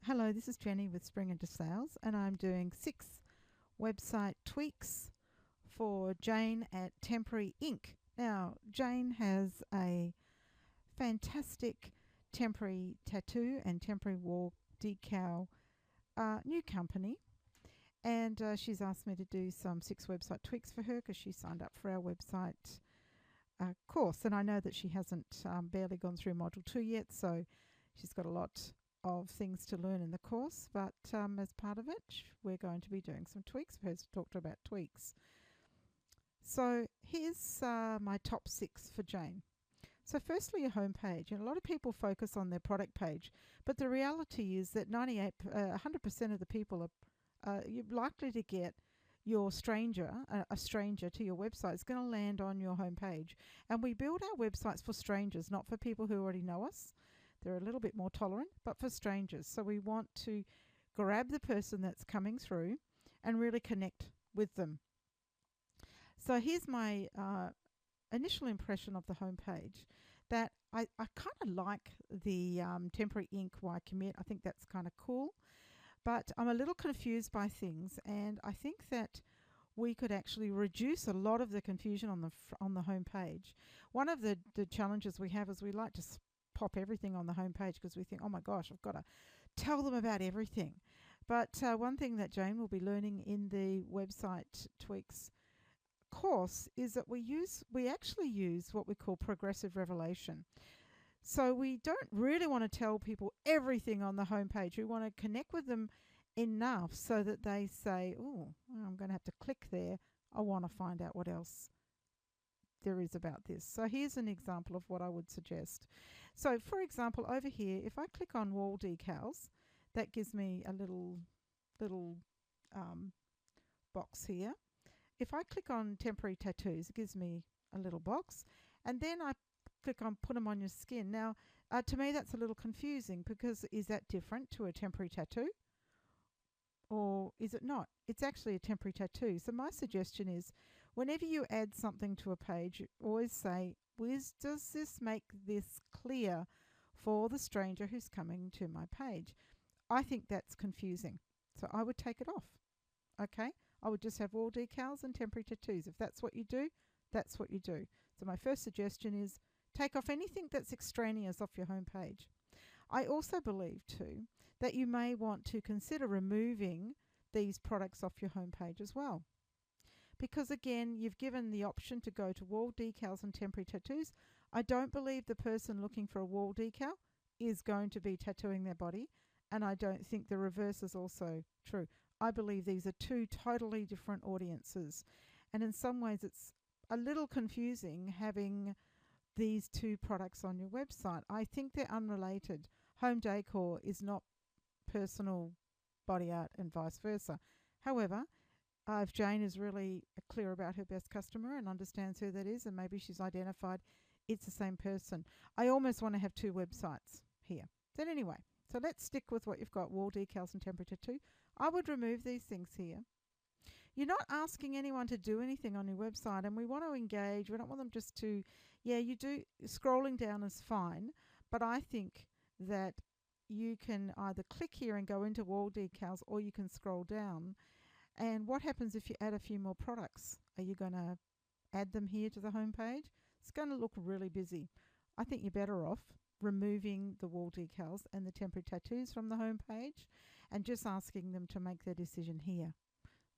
Hello, this is Jenny with Spring Into Sales, and I'm doing 6 website tweaks for Jane at Temporary Ink. Now, Jane has a fantastic temporary tattoo and temporary wall decal new company, and she's asked me to do some 6 website tweaks for her because she signed up for our website course, and I know that she hasn't barely gone through Module 2 yet, so she's got a lot of things to learn in the course, but as part of it, we're going to be doing some tweaks for her to talk to about tweaks. So here's my top 6 for Jane. So firstly, your homepage. A lot of people focus on their product page, but the reality is that 100% of the people are you're likely to get your a stranger to your website is going to land on your homepage. And we build our websites for strangers, not for people who already know us. They're a little bit more tolerant, but for strangers. So we want to grab the person that's coming through and really connect with them. So here's my initial impression of the homepage. That I kind of like the temporary ink why commit. I think that's kind of cool. But I'm a little confused by things, and I think that we could actually reduce a lot of the confusion on the home page. One of the challenges we have is we like to pop everything on the home page because we think, oh my gosh, I've got to tell them about everything. But one thing that Jane will be learning in the website tweaks course is that we actually use what we call progressive revelation. So we don't really want to tell people everything on the homepage. We want to connect with them enough so that they say, oh, I'm going to have to click there. I want to find out what else there is about this. So here's an example of what I would suggest. So for example, over here, if I click on wall decals, that gives me a little box here. If I click on temporary tattoos, it gives me a little box. And then I click on put them on your skin. Now, to me, that's a little confusing because is that different to a temporary tattoo? Or is it not? It's actually a temporary tattoo. So my suggestion is whenever you add something to a page, always say, does this make this clear for the stranger who's coming to my page? I think that's confusing. So I would take it off. Okay? I would just have wall decals and temporary tattoos. If that's what you do, that's what you do. So my first suggestion is take off anything that's extraneous off your home page. I also believe too that you may want to consider removing these products off your home page as well. Because again, you've given the option to go to wall decals and temporary tattoos. I don't believe the person looking for a wall decal is going to be tattooing their body, and I don't think the reverse is also true. I believe these are two totally different audiences, and in some ways it's a little confusing having these two products on your website. I think they're unrelated. Home decor is not personal body art and vice versa. However, if Jane is really clear about her best customer and understands who that is, and maybe she's identified it's the same person, I almost want to have two websites here. But anyway, so let's stick with what you've got, wall decals and temporary tattoo. I would remove these things here. You're not asking anyone to do anything on your website, and we want to engage. We don't want them just to, yeah, you do, scrolling down is fine, but I think that you can either click here and go into wall decals, or you can scroll down. And what happens if you add a few more products? Are you going to add them here to the home page? It's going to look really busy. I think you're better off removing the wall decals and the temporary tattoos from the home page and just asking them to make their decision here.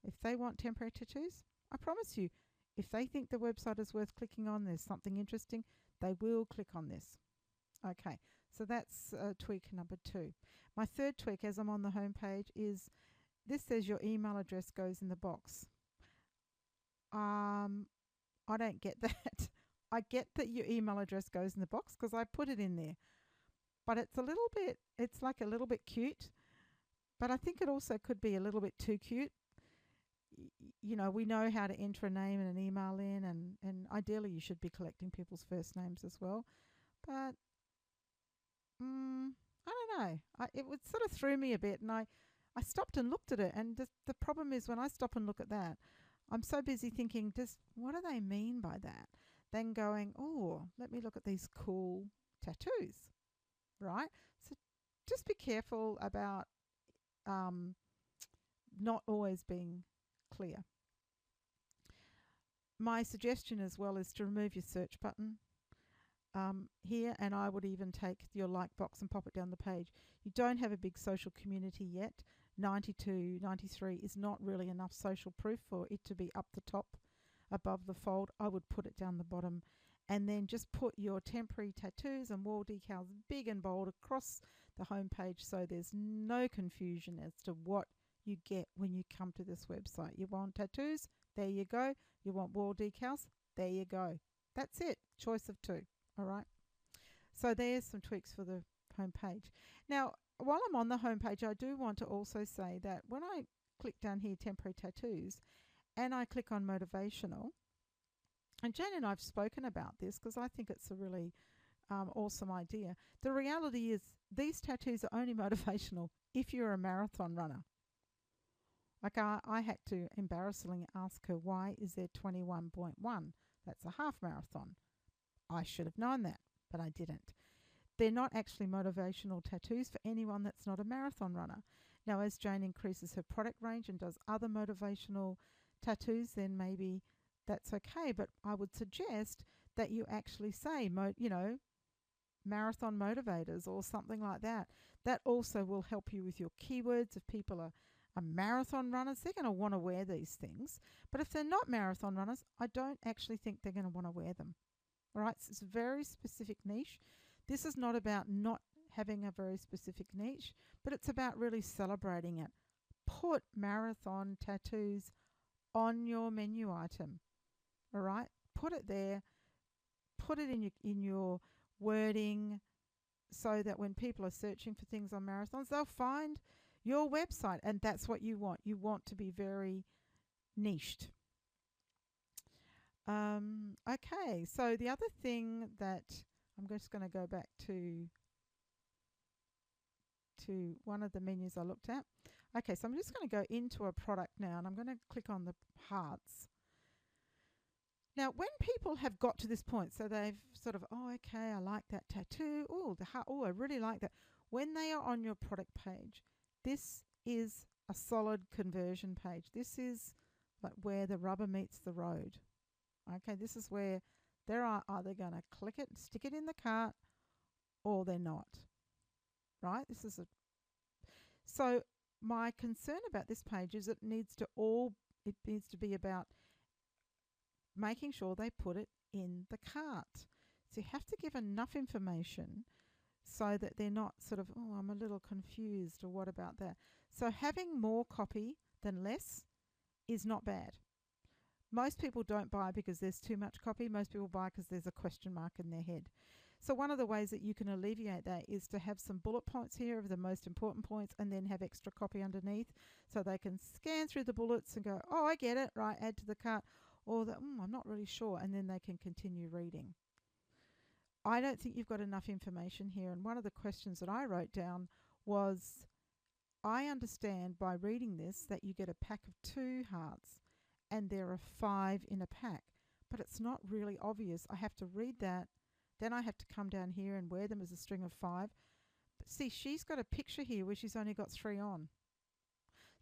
If they want temporary tattoos, I promise you, if they think the website is worth clicking on, there's something interesting, they will click on this. Okay, so that's tweak number 2. My third tweak as I'm on the home page is this says your email address goes in the box. I don't get that. I get that your email address goes in the box because I put it in there. But it's like a little bit cute. But I think it also could be a little bit too cute. You know, we know how to enter a name and an email in, and ideally you should be collecting people's first names as well. But I don't know. It sort of threw me a bit, and I stopped and looked at it. And the problem is when I stop and look at that, I'm so busy thinking, what do they mean by that? Then going, oh, let me look at these cool tattoos, right? So just be careful about not always being clear. My suggestion as well is to remove your search button here, and I would even take your like box and pop it down the page. You don't have a big social community yet. 92, 93 is not really enough social proof for it to be up the top above the fold. I would put it down the bottom, and then just put your temporary tattoos and wall decals big and bold across the home page, so there's no confusion as to what you get when you come to this website. You want tattoos? There you go. You want wall decals? There you go. That's it. Choice of two. All right. So there's some tweaks for the home page. Now, while I'm on the home page, I do want to also say that when I click down here, temporary tattoos, and I click on motivational, and Jan and I have spoken about this because I think it's a really awesome idea. The reality is these tattoos are only motivational if you're a marathon runner. Like I had to embarrassingly ask her, why is there 21.1? That's a half marathon. I should have known that, but I didn't. They're not actually motivational tattoos for anyone that's not a marathon runner. Now, as Jane increases her product range and does other motivational tattoos, then maybe that's okay. But I would suggest that you actually say, marathon motivators or something like that. That also will help you with your keywords. If people are marathon runners, they're going to want to wear these things. But if they're not marathon runners, I don't actually think they're going to want to wear them. All right, so it's a very specific niche. This is not about not having a very specific niche, but it's about really celebrating it. Put marathon tattoos on your menu item. All right, put it there. Put it in your wording, so that when people are searching for things on marathons, they'll find your website, and that's what you want. You want to be very niched. Okay, so the other thing that I'm just going to go back to one of the menus I looked at. Okay, so I'm just going to go into a product now, and I'm going to click on the hearts. Now, when people have got to this point, so they've sort of, oh, okay, I like that tattoo. Oh, the heart. Oh, I really like that. When they are on your product page, this is a solid conversion page. This is like where the rubber meets the road. Okay, this is where they're either going to click it, stick it in the cart, or they're not. Right? So my concern about this page is it needs to be about making sure they put it in the cart. So you have to give enough information so that they're not sort of, oh, I'm a little confused, or what about that? So having more copy than less is not bad. Most people don't buy because there's too much copy. Most people buy because there's a question mark in their head. So one of the ways that you can alleviate that is to have some bullet points here of the most important points, and then have extra copy underneath, so they can scan through the bullets and go, oh, I get it, right, add to the cart, or I'm not really sure, and then they can continue reading. I don't think you've got enough information here, and one of the questions that I wrote down was, I understand by reading this that you get a pack of 2 hearts, and there are 5 in a pack, but it's not really obvious. I have to read that, then I have to come down here and wear them as a string of 5. But see, she's got a picture here where she's only got 3 on.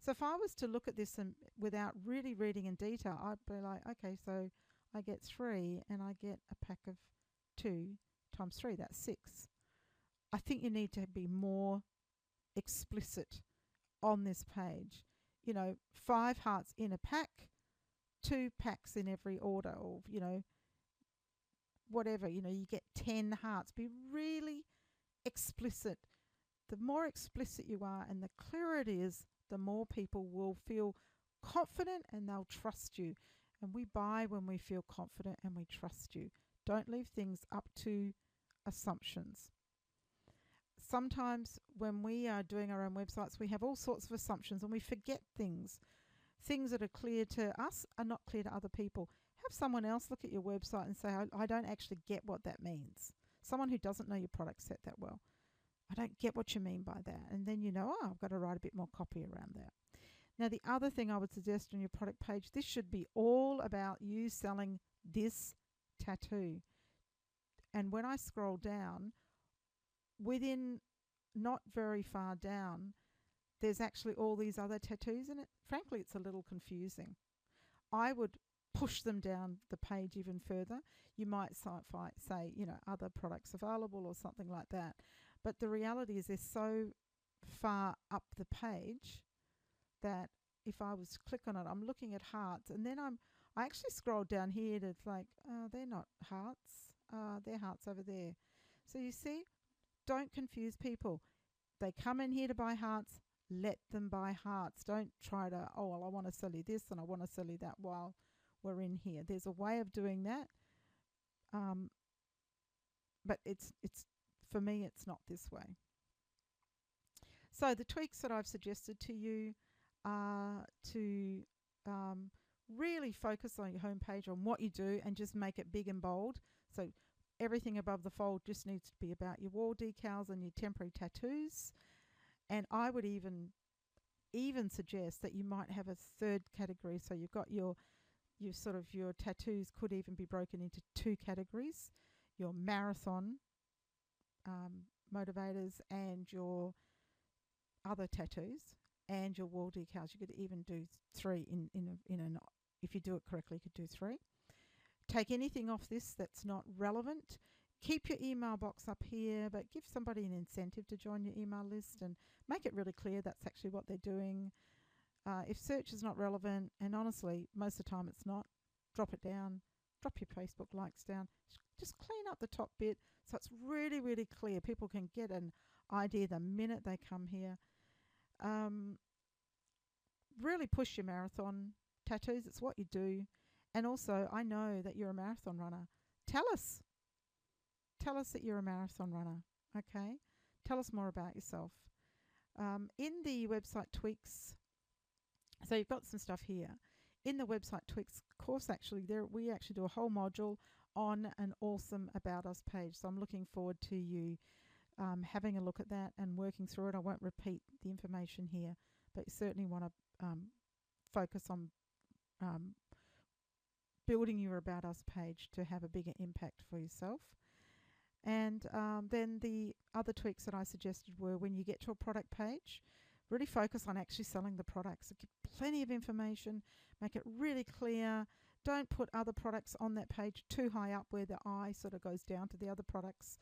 So if I was to look at this and without really reading in detail, I'd be like, okay, so I get 3 and I get a pack of 2 times 3, that's 6. I think you need to be more explicit on this page. 5 hearts in a pack, 2 packs in every order, or, whatever, you get 10 hearts. Be really explicit. The more explicit you are and the clearer it is, the more people will feel confident and they'll trust you. And we buy when we feel confident and we trust you. Don't leave things up to assumptions. Sometimes when we are doing our own websites, we have all sorts of assumptions and we forget things. Things that are clear to us are not clear to other people. Have someone else look at your website and say, I don't actually get what that means. Someone who doesn't know your product set that well. I don't get what you mean by that. And then I've got to write a bit more copy around that. Now, the other thing I would suggest on your product page, this should be all about you selling this tattoo. And when I scroll down, within not very far down, there's actually all these other tattoos in it. Frankly, it's a little confusing. I would push them down the page even further. You might say, other products available or something like that. But the reality is they're so far up the page that if I was to click on it, I'm looking at hearts, and then I actually scroll down here to they're not hearts. They're hearts over there. So you see, don't confuse people. They come in here to buy hearts. Let them buy hearts. Don't try to, oh, well, I want to sell you this and I want to sell you that while we're in here. There's a way of doing that. But it's for me, it's not this way. So the tweaks that I've suggested to you are to really focus on your homepage, on what you do, and just make it big and bold. So everything above the fold just needs to be about your wall decals and your temporary tattoos. And I would even suggest that you might have a third category. So you've got your tattoos could even be broken into two categories: your marathon motivators and your other tattoos, and your wall decals. You could even do three if you do it correctly. You could do three. Take anything off this that's not relevant. Keep your email box up here, but give somebody an incentive to join your email list and make it really clear that's actually what they're doing. If search is not relevant, and honestly, most of the time it's not, drop it down. Drop your Facebook likes down. Just clean up the top bit so it's really, really clear. People can get an idea the minute they come here. Really push your marathon tattoos. It's what you do. And also, I know that you're a marathon runner. Tell us that you're a marathon runner. Okay? Tell us more about yourself. In the website tweaks, so you've got some stuff here. In the website tweaks course, we actually do a whole module on an awesome About Us page. So I'm looking forward to you having a look at that and working through it. I won't repeat the information here, but you certainly want to focus on building your About Us page to have a bigger impact for yourself. And then the other tweaks that I suggested were, when you get to a product page, really focus on actually selling the products. Give plenty of information, make it really clear. Don't put other products on that page too high up where the eye sort of goes down to the other products.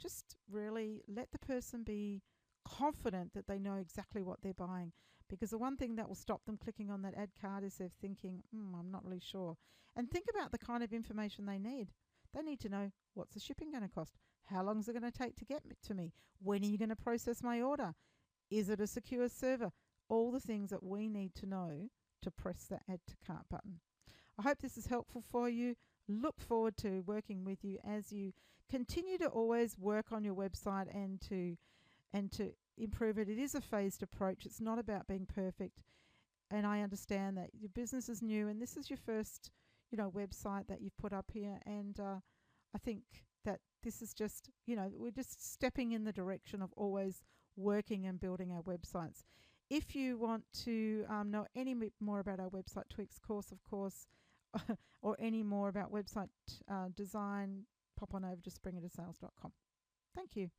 Just really let the person be confident that they know exactly what they're buying. Because the one thing that will stop them clicking on that ad card is they're thinking, I'm not really sure. And think about the kind of information they need. They need to know, what's the shipping going to cost? How long is it going to take to get to me? When are you going to process my order? Is it a secure server? All the things that we need to know to press the add to cart button. I hope this is helpful for you. Look forward to working with you as you continue to always work on your website and to improve it. It is a phased approach. It's not about being perfect. And I understand that your business is new and this is your first, website that you've put up here. And I think that this is just, we're just stepping in the direction of always working and building our websites. If you want to know any more about our website tweaks course, of course, or any more about website design, pop on over to springersales.com. Thank you.